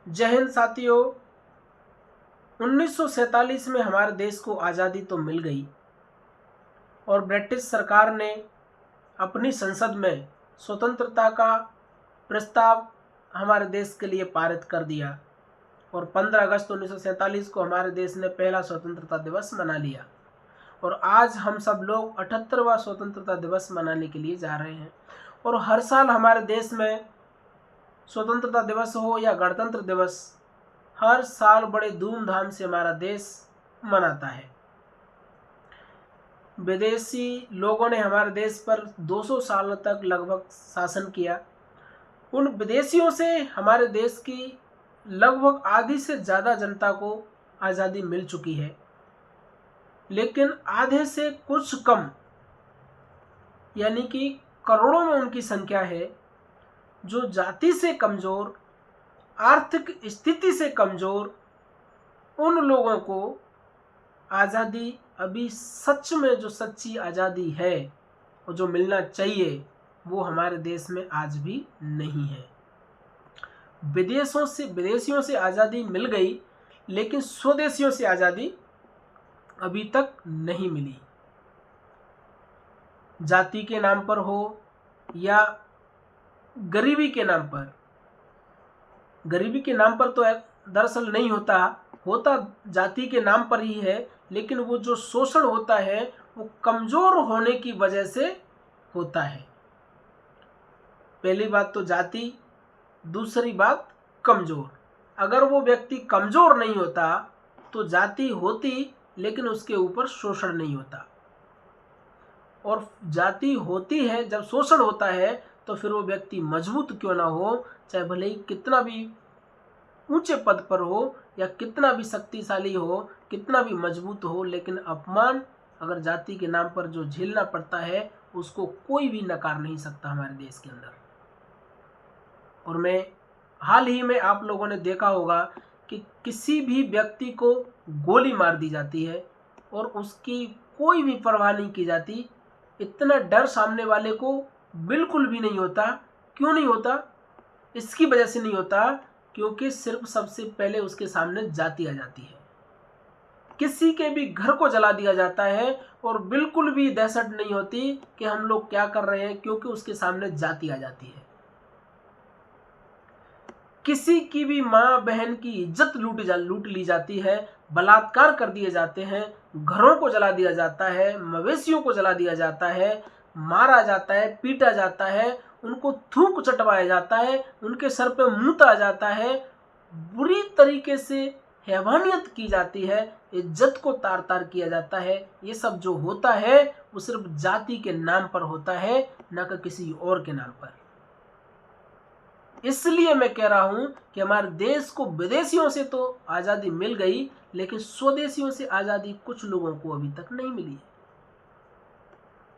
जय हिंद साथियों। 1947 में हमारे देश को आज़ादी तो मिल गई और ब्रिटिश सरकार ने अपनी संसद में स्वतंत्रता का प्रस्ताव हमारे देश के लिए पारित कर दिया और 15 अगस्त 1947 को हमारे देश ने पहला स्वतंत्रता दिवस मना लिया और आज हम सब लोग 78वां स्वतंत्रता दिवस मनाने के लिए जा रहे हैं। और हर साल हमारे देश में स्वतंत्रता दिवस हो या गणतंत्र दिवस, हर साल बड़े धूमधाम से हमारा देश मनाता है। विदेशी लोगों ने हमारे देश पर 200 साल तक लगभग शासन किया। उन विदेशियों से हमारे देश की लगभग आधी से ज़्यादा जनता को आज़ादी मिल चुकी है, लेकिन आधे से कुछ कम यानी कि करोड़ों में उनकी संख्या है जो जाति से कमज़ोर, आर्थिक स्थिति से कमज़ोर उन लोगों को आज़ादी अभी सच में जो सच्ची आज़ादी है और जो मिलना चाहिए वो हमारे देश में आज भी नहीं है। विदेशियों से आज़ादी मिल गई, लेकिन स्वदेशियों से आज़ादी अभी तक नहीं मिली। जाति के नाम पर हो या गरीबी के नाम पर। गरीबी के नाम पर तो दरअसल नहीं होता जाति के नाम पर ही है, लेकिन वो जो शोषण होता है वो कमज़ोर होने की वजह से होता है। पहली बात तो जाति, दूसरी बात कमज़ोर। अगर वो व्यक्ति कमज़ोर नहीं होता तो जाति होती, लेकिन उसके ऊपर शोषण नहीं होता। और जाति होती है जब शोषण होता है तो फिर वो व्यक्ति मजबूत क्यों ना हो, चाहे भले ही कितना भी ऊंचे पद पर हो या कितना भी शक्तिशाली हो, कितना भी मजबूत हो, लेकिन अपमान अगर जाति के नाम पर जो झेलना पड़ता है उसको कोई भी नकार नहीं सकता हमारे देश के अंदर। और मैं हाल ही में आप लोगों ने देखा होगा कि किसी भी व्यक्ति को गोली मार दी जाती है और उसकी कोई भी परवाह नहीं की जाती। इतना डर सामने वाले को बिल्कुल भी नहीं होता। क्यों नहीं होता? इसकी वजह से नहीं होता क्योंकि सिर्फ सबसे पहले उसके सामने जाति आ जाती है। किसी के भी घर को जला दिया जाता है और बिल्कुल भी दहशत नहीं होती कि हम लोग क्या कर रहे हैं, क्योंकि उसके सामने जाति आ जाती है। किसी की भी माँ बहन की इज्जत लूट ली जाती है, बलात्कार कर दिए जाते हैं, घरों को जला दिया जाता है, मवेशियों को जला दिया जाता है, मारा जाता है, पीटा जाता है, उनको थूक चटवाया जाता है, उनके सर पे मूता जाता है, बुरी तरीके से हैवानियत की जाती है, इज्जत को तार तार किया जाता है। ये सब जो होता है वो सिर्फ जाति के नाम पर होता है, न कि किसी और के नाम पर। इसलिए मैं कह रहा हूं कि हमारे देश को विदेशियों से तो आज़ादी मिल गई, लेकिन स्वदेशियों से आज़ादी कुछ लोगों को अभी तक नहीं मिली है।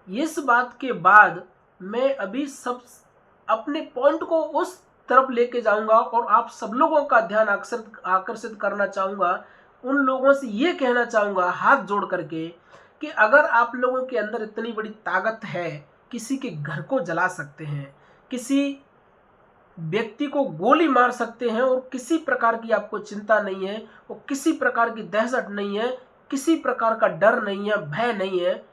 इस बात के बाद मैं अभी सब अपने पॉइंट को उस तरफ लेके जाऊंगा और आप सब लोगों का ध्यान आकर्षित करना चाहूंगा। उन लोगों से ये कहना चाहूंगा हाथ जोड़ करके कि अगर आप लोगों के अंदर इतनी बड़ी ताकत है, किसी के घर को जला सकते हैं, किसी व्यक्ति को गोली मार सकते हैं और किसी प्रकार की आपको चिंता नहीं है और किसी प्रकार की दहशत नहीं है, किसी प्रकार का डर नहीं है, भय नहीं है,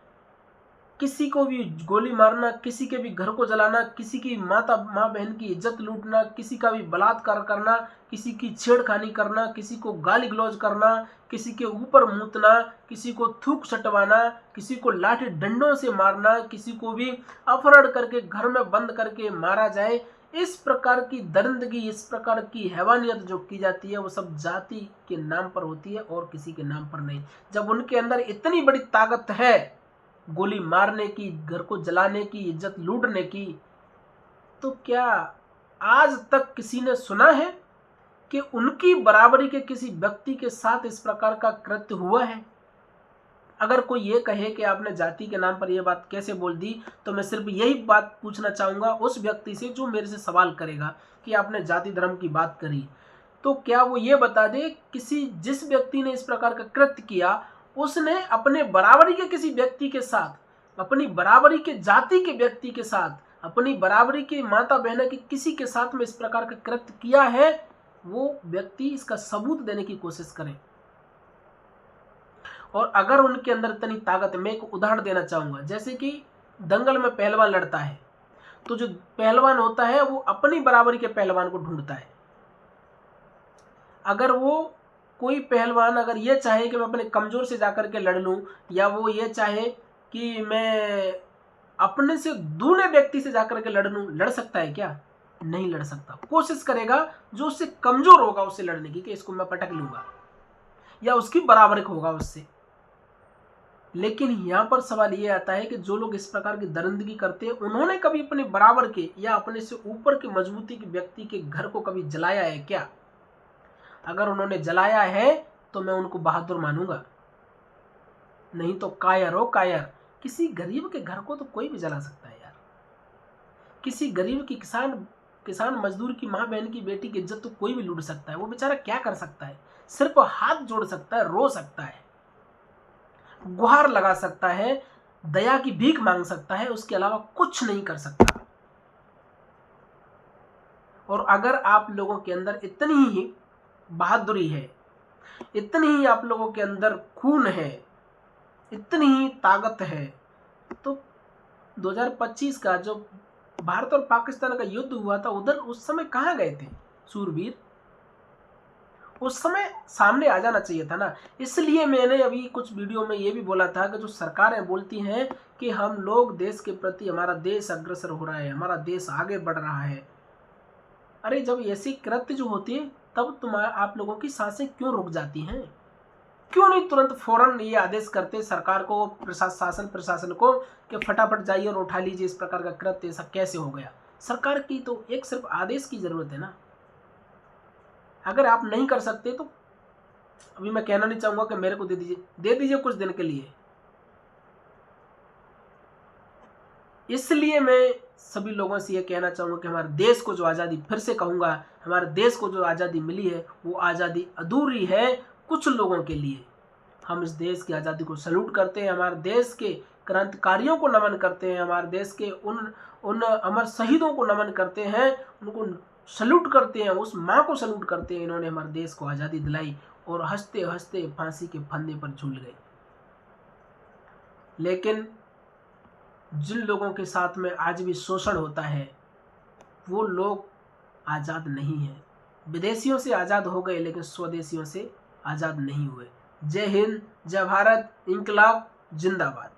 किसी को भी गोली मारना, किसी के भी घर को जलाना, किसी की माँ बहन की इज्जत लूटना, किसी का भी बलात्कार करना, किसी की छेड़खानी करना, किसी को गाली गलौज करना, किसी के ऊपर मूतना, किसी को थूक सटवाना, किसी को लाठी डंडों से मारना, किसी को भी अपहरण करके घर में बंद करके मारा जाए, इस प्रकार की दरिंदगी, इस प्रकार की हैवानियत जो की जाती है वो सब जाति के नाम पर होती है और किसी के नाम पर नहीं। जब उनके अंदर इतनी बड़ी ताकत है गोली मारने की, घर को जलाने की, इज्जत लूटने की, तो क्या आज तक किसी ने सुना है कि उनकी बराबरी के किसी व्यक्ति के साथ इस प्रकार का कृत्य हुआ है? अगर कोई ये कहे कि आपने जाति के नाम पर यह बात कैसे बोल दी, तो मैं सिर्फ यही बात पूछना चाहूंगा उस व्यक्ति से जो मेरे से सवाल करेगा कि आपने जाति धर्म की बात करी, तो क्या वो ये बता दे जिस व्यक्ति ने इस प्रकार का कृत्य किया उसने अपने बराबरी के किसी व्यक्ति के साथ, अपनी बराबरी के जाति के व्यक्ति के साथ, अपनी बराबरी के माता बहना के किसी के साथ में इस प्रकार का कृत्य किया है? वो व्यक्ति इसका सबूत देने की कोशिश करें। और अगर उनके अंदर इतनी ताकत, मैं एक उदाहरण देना चाहूँगा, जैसे कि दंगल में पहलवान लड़ता है, तो जो पहलवान होता है वो अपनी बराबरी के पहलवान को ढूंढता है। अगर वो कोई पहलवान अगर ये चाहे कि मैं अपने कमजोर से जाकर के लड़ लूं, या वो ये चाहे कि मैं अपने से दूने व्यक्ति से जाकर के लड़ लूं, लड़ सकता है क्या? नहीं लड़ सकता। कोशिश करेगा जो उससे कमजोर होगा उससे लड़ने की, कि इसको मैं पटक लूंगा या उसकी बराबरी होगा उससे। लेकिन यहां पर सवाल ये आता है कि जो लोग इस प्रकार की दरिंदगी करते हैं, उन्होंने कभी अपने बराबर के या अपने से ऊपर के मजबूती के व्यक्ति के घर को कभी जलाया है क्या? अगर उन्होंने जलाया है तो मैं उनको बहादुर मानूंगा, नहीं तो कायर हो कायर। किसी गरीब के घर को तो कोई भी जला सकता है यार। किसी गरीब की किसान मजदूर की माँ बहन की बेटी की इज्जत तो कोई भी लूट सकता है। वो बेचारा क्या कर सकता है? सिर्फ हाथ जोड़ सकता है, रो सकता है, गुहार लगा सकता है, दया की भीख मांग सकता है, उसके अलावा कुछ नहीं कर सकता। और अगर आप लोगों के अंदर इतनी ही बहादुरी है, इतनी ही आप लोगों के अंदर खून है, इतनी ही ताकत है, तो 2025 का जो भारत और पाकिस्तान का युद्ध हुआ था, उधर उस समय कहाँ गए थे सूरवीर? उस समय सामने आ जाना चाहिए था ना। इसलिए मैंने अभी कुछ वीडियो में ये भी बोला था कि जो सरकारें बोलती हैं कि हम लोग देश के प्रति, हमारा देश अग्रसर हो रहा है, हमारा देश आगे बढ़ रहा है, अरे जब ऐसी कृत्य जो होती है तब आप लोगों की सांसें क्यों रुक जाती हैं? क्यों नहीं तुरंत फौरन ये आदेश करते सरकार को, प्रशासन को, कि फटाफट जाइए और उठा लीजिए इस प्रकार का कृत्य, ऐसा कैसे हो गया? सरकार की तो एक सिर्फ आदेश की जरूरत है ना। अगर आप नहीं कर सकते तो अभी मैं कहना नहीं चाहूंगा कि मेरे को दे दीजिए कुछ दिन के लिए। इसलिए मैं सभी लोगों से ये कहना चाहूंगा कि हमारे देश को जो आज़ादी, फिर से कहूंगा, हमारे देश को जो आज़ादी मिली है वो आज़ादी अधूरी है कुछ लोगों के लिए। हम इस देश की आज़ादी को सैल्यूट करते हैं, हमारे देश के क्रांतिकारियों को नमन करते हैं, हमारे देश के उन अमर शहीदों को नमन करते हैं, उनको सैल्यूट करते हैं, उस माँ को सैल्यूट करते हैं, इन्होंने हमारे देश को आज़ादी दिलाई और हंसते हंसते फांसी के फंदे पर झूल गए। लेकिन जिन लोगों के साथ में आज भी शोषण होता है, वो लोग आज़ाद नहीं हैं। विदेशियों से आज़ाद हो गए लेकिन स्वदेशियों से आज़ाद नहीं हुए। जय हिंद, जय भारत, इंकलाब जिंदाबाद।